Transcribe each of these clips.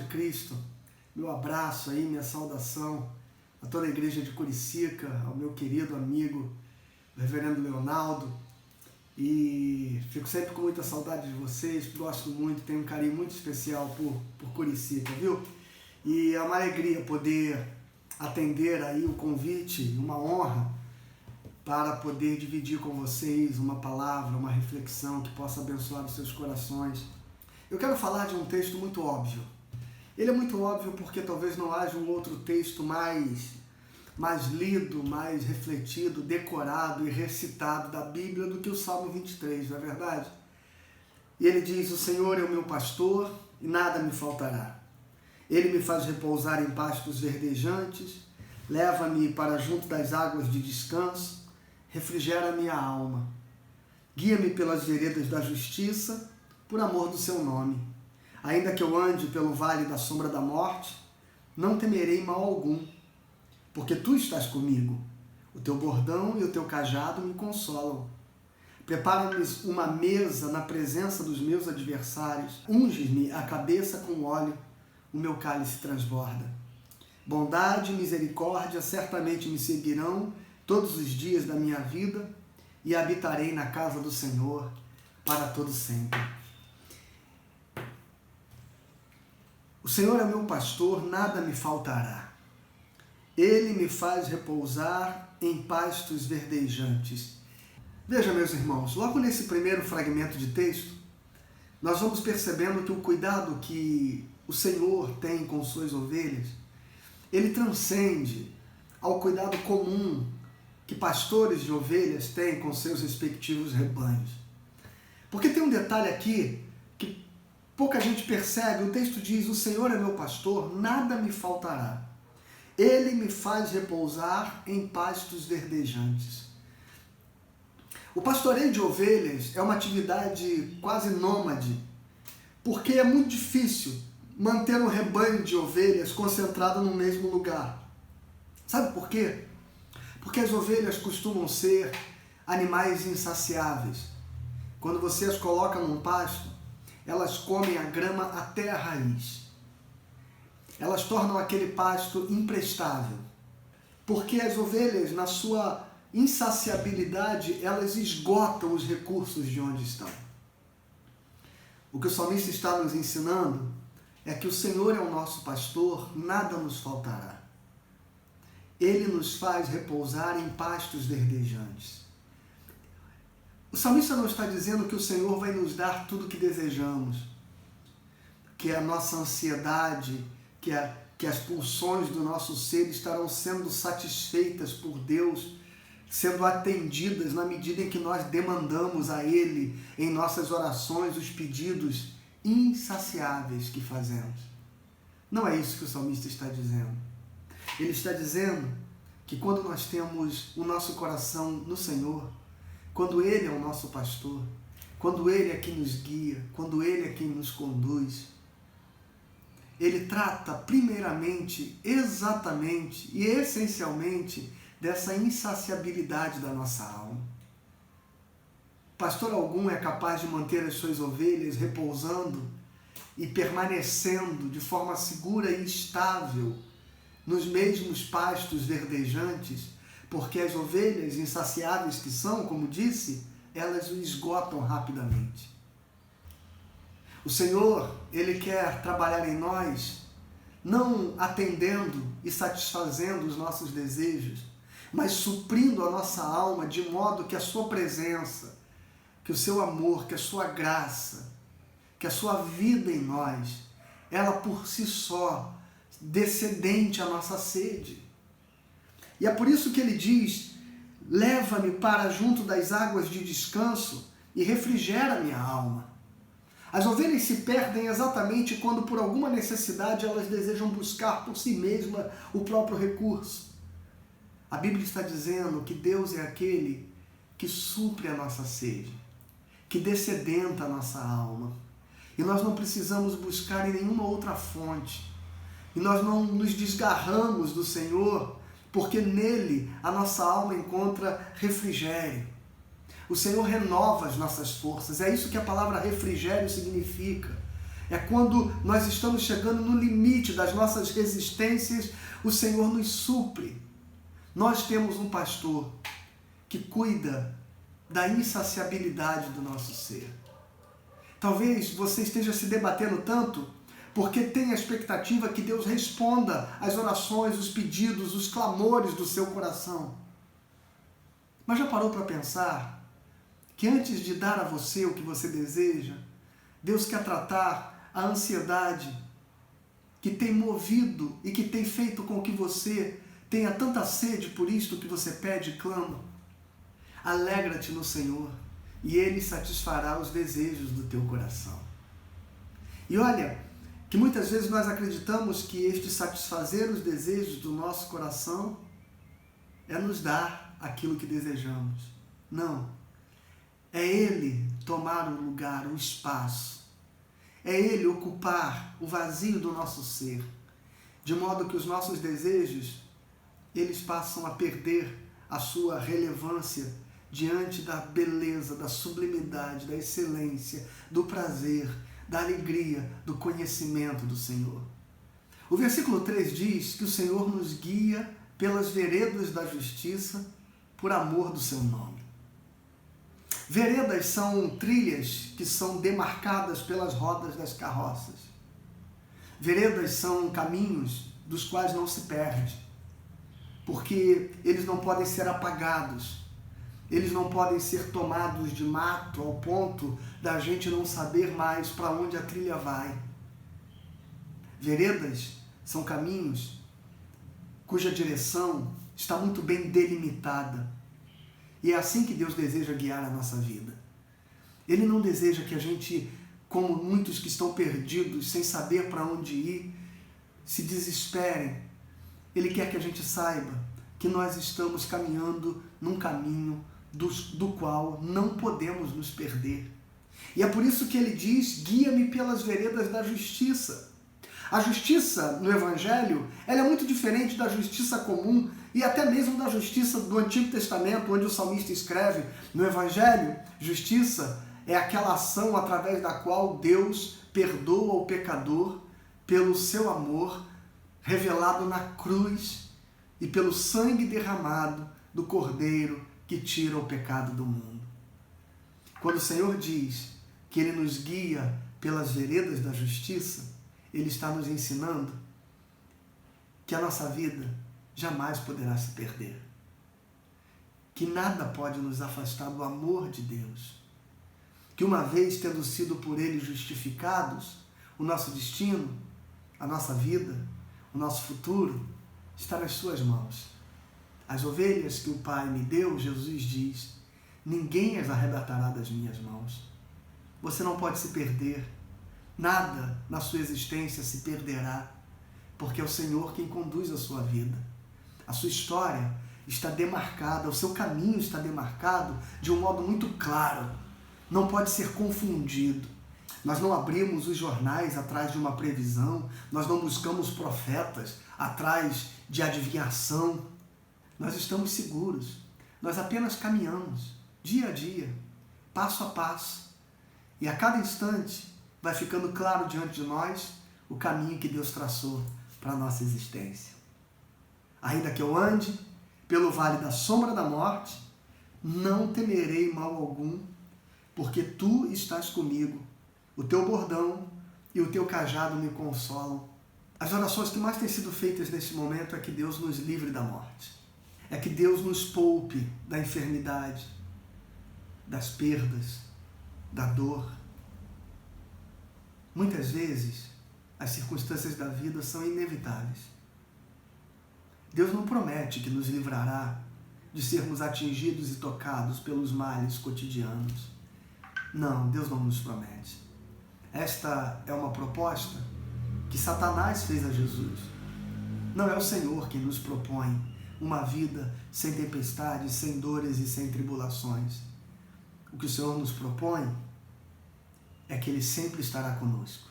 Cristo, meu abraço aí, minha saudação a toda a igreja de Curicica, ao meu querido amigo, o reverendo Leonardo, e fico sempre com muita saudade de vocês, gosto muito, tenho um carinho muito especial por Curicica, viu? E é uma alegria poder atender aí o convite, uma honra para poder dividir com vocês uma palavra, uma reflexão que possa abençoar os seus corações. Eu quero falar de um texto muito óbvio. Ele é muito óbvio porque talvez não haja um outro texto mais lido, mais refletido, decorado e recitado da Bíblia do que o Salmo 23, não é verdade? E ele diz: o Senhor é o meu pastor e nada me faltará. Ele me faz repousar em pastos verdejantes, leva-me para junto das águas de descanso, refrigera a minha alma. Guia-me pelas veredas da justiça, por amor do seu nome. Ainda que eu ande pelo vale da sombra da morte, não temerei mal algum, porque tu estás comigo. O teu bordão e o teu cajado me consolam. Prepara-me uma mesa na presença dos meus adversários. Unge-me a cabeça com óleo, o meu cálice transborda. Bondade e misericórdia certamente me seguirão todos os dias da minha vida e habitarei na casa do Senhor para todo sempre. O Senhor é meu pastor, nada me faltará. Ele me faz repousar em pastos verdejantes. Veja, meus irmãos, logo nesse primeiro fragmento de texto, nós vamos percebendo que o cuidado que o Senhor tem com suas ovelhas, ele transcende ao cuidado comum que pastores de ovelhas têm com seus respectivos rebanhos. Porque tem um detalhe aqui que pouca gente percebe. O texto diz: o Senhor é meu pastor, nada me faltará. Ele me faz repousar em pastos verdejantes. O pastoreio de ovelhas é uma atividade quase nômade, porque é muito difícil manter um rebanho de ovelhas concentrado no mesmo lugar. Sabe por quê? Porque as ovelhas costumam ser animais insaciáveis. Quando você as coloca num pasto, elas comem a grama até a raiz. Elas tornam aquele pasto imprestável. Porque as ovelhas, na sua insaciabilidade, elas esgotam os recursos de onde estão. O que o salmista está nos ensinando é que o Senhor é o nosso pastor, nada nos faltará. Ele nos faz repousar em pastos verdejantes. O salmista não está dizendo que o Senhor vai nos dar tudo o que desejamos, que a nossa ansiedade, que as pulsões do nosso ser estarão sendo satisfeitas por Deus, sendo atendidas na medida em que nós demandamos a Ele, em nossas orações, os pedidos insaciáveis que fazemos. Não é isso que o salmista está dizendo. Ele está dizendo que quando nós temos o nosso coração no Senhor, quando Ele é o nosso pastor, quando Ele é quem nos guia, quando Ele é quem nos conduz, Ele trata primeiramente, exatamente e essencialmente dessa insaciabilidade da nossa alma. Pastor algum é capaz de manter as suas ovelhas repousando e permanecendo de forma segura e estável nos mesmos pastos verdejantes, porque as ovelhas insaciáveis que são, como disse, elas o esgotam rapidamente. O Senhor, Ele quer trabalhar em nós, não atendendo e satisfazendo os nossos desejos, mas suprindo a nossa alma de modo que a sua presença, que o seu amor, que a sua graça, que a sua vida em nós, ela por si só descendente à nossa sede. E é por isso que ele diz: leva-me para junto das águas de descanso e refrigera minha alma. As ovelhas se perdem exatamente quando por alguma necessidade elas desejam buscar por si mesmas o próprio recurso. A Bíblia está dizendo que Deus é aquele que supre a nossa sede, que dessedenta a nossa alma. E nós não precisamos buscar em nenhuma outra fonte. E nós não nos desgarramos do Senhor, porque nele a nossa alma encontra refrigério. O Senhor renova as nossas forças. É isso que a palavra refrigério significa. É quando nós estamos chegando no limite das nossas resistências, o Senhor nos supre. Nós temos um pastor que cuida da insaciabilidade do nosso ser. Talvez você esteja se debatendo tanto porque tem a expectativa que Deus responda às orações, os pedidos, os clamores do seu coração. Mas já parou para pensar que antes de dar a você o que você deseja, Deus quer tratar a ansiedade que tem movido e que tem feito com que você tenha tanta sede por isto que você pede e clama? Alegra-te no Senhor e Ele satisfará os desejos do teu coração. E olha, que muitas vezes nós acreditamos que este satisfazer os desejos do nosso coração é nos dar aquilo que desejamos. Não. É Ele tomar o lugar, o espaço. É Ele ocupar o vazio do nosso ser, de modo que os nossos desejos, eles passam a perder a sua relevância diante da beleza, da sublimidade, da excelência, do prazer, da alegria, do conhecimento do Senhor. O versículo 3 diz que o Senhor nos guia pelas veredas da justiça por amor do seu nome. Veredas são trilhas que são demarcadas pelas rodas das carroças. Veredas são caminhos dos quais não se perde, porque eles não podem ser apagados, eles não podem ser tomados de mato ao ponto da gente não saber mais para onde a trilha vai. Veredas são caminhos cuja direção está muito bem delimitada. E é assim que Deus deseja guiar a nossa vida. Ele não deseja que a gente, como muitos que estão perdidos, sem saber para onde ir, se desesperem. Ele quer que a gente saiba que nós estamos caminhando num caminho do qual não podemos nos perder. E é por isso que ele diz, guia-me pelas veredas da justiça. A justiça no Evangelho, ela é muito diferente da justiça comum e até mesmo da justiça do Antigo Testamento, onde o salmista escreve, no Evangelho, justiça é aquela ação através da qual Deus perdoa o pecador pelo seu amor revelado na cruz e pelo sangue derramado do Cordeiro que tira o pecado do mundo. Quando o Senhor diz que Ele nos guia pelas veredas da justiça, Ele está nos ensinando que a nossa vida jamais poderá se perder. Que nada pode nos afastar do amor de Deus. Que uma vez tendo sido por Ele justificados, o nosso destino, a nossa vida, o nosso futuro está nas suas mãos. As ovelhas que o Pai me deu, Jesus diz, ninguém as arrebatará das minhas mãos. Você não pode se perder. Nada na sua existência se perderá, porque é o Senhor quem conduz a sua vida. A sua história está demarcada, o seu caminho está demarcado de um modo muito claro. Não pode ser confundido. Nós não abrimos os jornais atrás de uma previsão, nós não buscamos profetas atrás de adivinhação. Nós estamos seguros, nós apenas caminhamos, dia a dia, passo a passo, e a cada instante vai ficando claro diante de nós o caminho que Deus traçou para a nossa existência. Ainda que eu ande pelo vale da sombra da morte, não temerei mal algum, porque tu estás comigo, o teu bordão e o teu cajado me consolam. As orações que mais têm sido feitas nesse momento é que Deus nos livre da morte. É que Deus nos poupe da enfermidade, das perdas, da dor. Muitas vezes, as circunstâncias da vida são inevitáveis. Deus não promete que nos livrará de sermos atingidos e tocados pelos males cotidianos. Não, Deus não nos promete. Esta é uma proposta que Satanás fez a Jesus. Não é o Senhor quem nos propõe uma vida sem tempestades, sem dores e sem tribulações. O que o Senhor nos propõe é que Ele sempre estará conosco.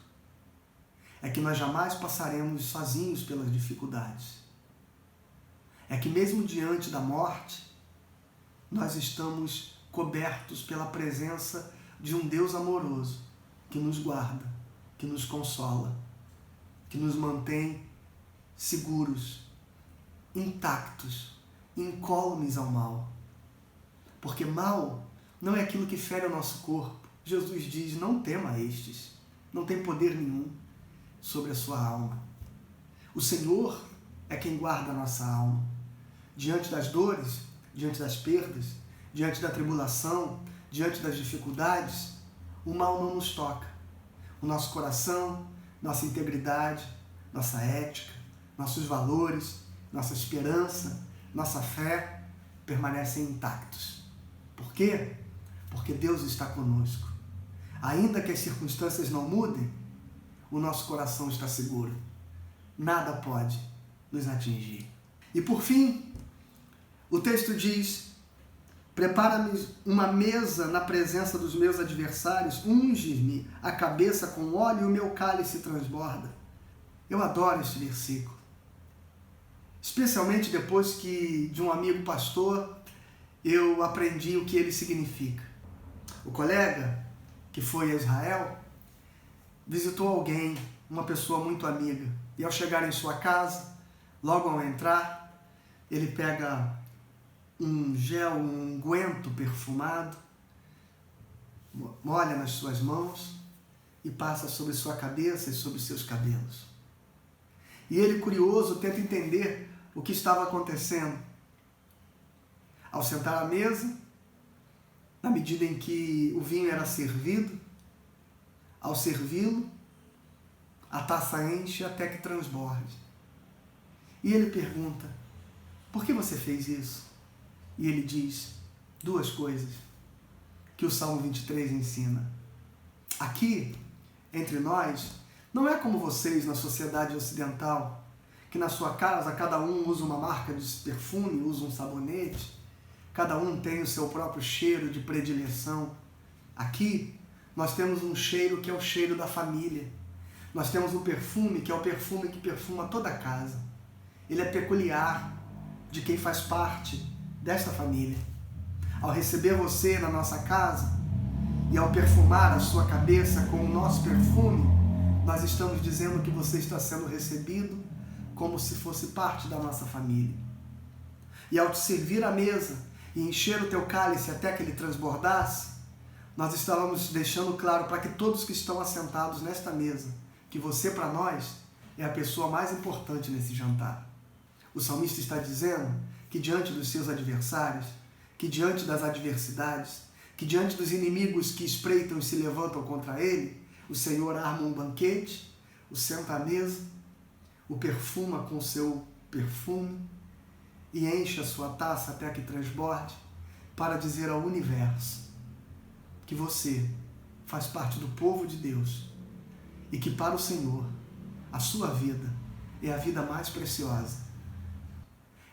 É que nós jamais passaremos sozinhos pelas dificuldades. É que mesmo diante da morte, nós estamos cobertos pela presença de um Deus amoroso que nos guarda que nos consola, que nos mantém seguros, intactos, incólumes ao mal. Porque mal não é aquilo que fere o nosso corpo. Jesus diz, não tema estes, não tem poder nenhum sobre a sua alma. O Senhor é quem guarda a nossa alma. Diante das dores, diante das perdas, diante da tribulação, diante das dificuldades, o mal não nos toca. O nosso coração, nossa integridade, nossa ética, nossos valores, nossa esperança, nossa fé permanecem intactos. Por quê? Porque Deus está conosco. Ainda que as circunstâncias não mudem, o nosso coração está seguro. Nada pode nos atingir. E por fim, o texto diz, prepara-me uma mesa na presença dos meus adversários, unge-me a cabeça com óleo e o meu cálice transborda. Eu adoro este versículo. Especialmente depois que de um amigo pastor eu aprendi o que ele significa. O colega que foi a Israel visitou alguém, uma pessoa muito amiga, e ao chegar em sua casa, logo ao entrar, ele pega um gel, um unguento perfumado, molha nas suas mãos e passa sobre sua cabeça e sobre seus cabelos. E ele, curioso, tenta entender o que estava acontecendo. Ao sentar à mesa, na medida em que o vinho era servido, ao servi-lo, a taça enche até que transborde. E ele pergunta, por que você fez isso? E ele diz duas coisas que o Salmo 23 ensina. Aqui, entre nós, não é como vocês na sociedade ocidental, que na sua casa cada um usa uma marca de perfume, usa um sabonete, cada um tem o seu próprio cheiro de predileção. Aqui, nós temos um cheiro que é o cheiro da família. Nós temos um perfume que é o perfume que perfuma toda a casa. Ele é peculiar de quem faz parte desta família. Ao receber você na nossa casa e ao perfumar a sua cabeça com o nosso perfume, nós estamos dizendo que você está sendo recebido como se fosse parte da nossa família. E ao te servir à mesa e encher o teu cálice até que ele transbordasse, nós estávamos deixando claro para que todos que estão assentados nesta mesa, que você para nós é a pessoa mais importante nesse jantar. O salmista está dizendo que diante dos seus adversários, que diante das adversidades, que diante dos inimigos que espreitam e se levantam contra ele, o Senhor arma um banquete, o senta à mesa, o perfuma com seu perfume e enche a sua taça até que transborde, para dizer ao universo que você faz parte do povo de Deus e que para o Senhor a sua vida é a vida mais preciosa.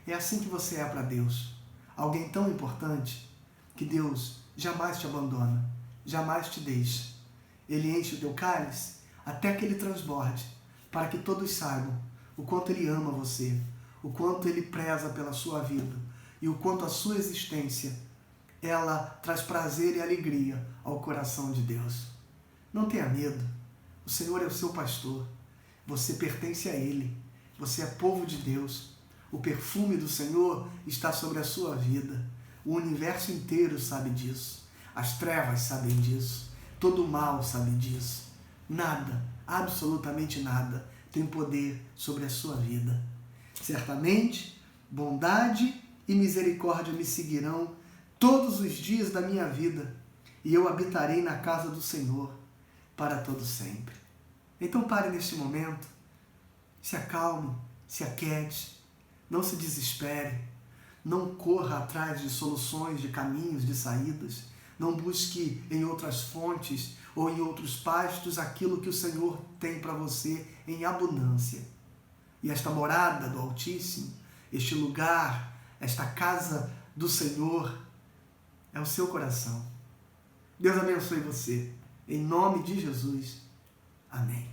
É assim que você é para Deus, alguém tão importante que Deus jamais te abandona, jamais te deixa. Ele enche o teu cálice até que ele transborde, para que todos saibam o quanto ele ama você, o quanto ele preza pela sua vida e o quanto a sua existência ela traz prazer e alegria ao coração de Deus. Não tenha medo, o Senhor é o seu pastor, você pertence a Ele, você é povo de Deus, o perfume do Senhor está sobre a sua vida, o universo inteiro sabe disso, as trevas sabem disso, todo o mal sabe disso, nada, absolutamente nada, tem poder sobre a sua vida. Certamente, bondade e misericórdia me seguirão todos os dias da minha vida, e eu habitarei na casa do Senhor para todo sempre. Então pare neste momento, se acalme, se aquiete, não se desespere, não corra atrás de soluções, de caminhos, de saídas, não busque em outras fontes ou em outros pastos aquilo que o Senhor tem para você em abundância. E esta morada do Altíssimo, este lugar, esta casa do Senhor, é o seu coração. Deus abençoe você. Em nome de Jesus. Amém.